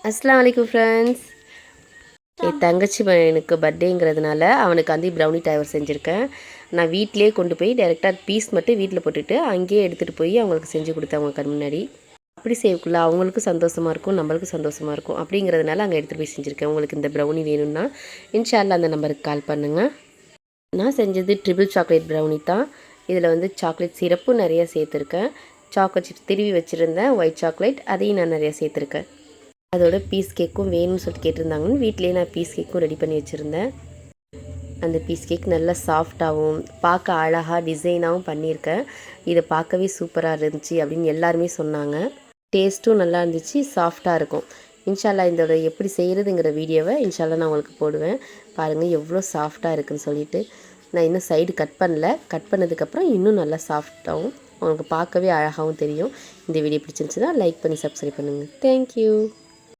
அஸ்ஸலாமு அலைக்கும் ஃப்ரெண்ட்ஸ். என் தங்கச்சி பையனுக்கு பர்த்டேங்கிறதுனால அவனுக்கு வந்து ப்ரௌனி டவர் செஞ்சுருக்கேன். நான் வீட்டிலே கொண்டு போய் டைரெக்டாக பீஸ் மட்டும் வீட்டில் போட்டுட்டு அங்கேயே எடுத்துகிட்டு போய் அவங்களுக்கு செஞ்சு கொடுத்தேன் அவங்க கண் முன்னாடி. அப்படி செய்யக்குள்ள அவங்களுக்கும் சந்தோஷமாக இருக்கும், நம்மளுக்கும் சந்தோஷமாக இருக்கும். அப்படிங்கிறதுனால அங்கே எடுத்துகிட்டு போய் செஞ்சுருக்கேன். உங்களுக்கு இந்த ப்ரௌனி வேணும்னா இன்ஷா அல்லாஹ் அந்த நம்பருக்கு கால் பண்ணுங்கள். நான் செஞ்சது ட்ரிபிள் சாக்லேட் ப்ரௌனி தான். இதில் வந்து சாக்லேட் சிரப்பும் நிறையா சேர்த்துருக்கேன். சாக்லேட் சிப்ஸ் திருவி வச்சுருந்தேன், ஒயிட் சாக்லேட், அதையும் நான் நிறையா சேர்த்துருக்கேன். அதோட பீஸ் கேக்கும் வேணும்னு சொல்லிட்டு கேட்டிருந்தாங்கன்னு வீட்டிலேயே நான் பீஸ் கேக்கும் ரெடி பண்ணி வச்சுருந்தேன். அந்த பீஸ் கேக் நல்லா சாஃப்டாகவும் பார்க்க அழகாக டிசைனாகவும் பண்ணியிருக்கேன். இதை பார்க்கவே சூப்பராக இருந்துச்சு அப்படின்னு எல்லாருமே சொன்னாங்க. டேஸ்ட்டும் நல்லா இருந்துச்சு, சாஃப்டாக இருக்கும். இன்ஷா அல்லாஹ் இதோட எப்படி செய்கிறதுங்கிற வீடியோவை இன்ஷா அல்லாஹ் நான் உங்களுக்கு போடுவேன். பாருங்கள் எவ்வளோ சாஃப்டாக இருக்குதுன்னு சொல்லிட்டு. நான் இன்னும் சைடு கட் பண்ணல. கட் பண்ணதுக்கப்புறம் இன்னும் நல்லா சாஃப்டாகவும் உங்களுக்கு பார்க்கவே அழகாகவும் தெரியும். இந்த வீடியோ பிடிச்சிருந்துச்சுன்னா லைக் பண்ணி சப்ஸ்கிரைப் பண்ணுங்கள். தேங்க்யூ.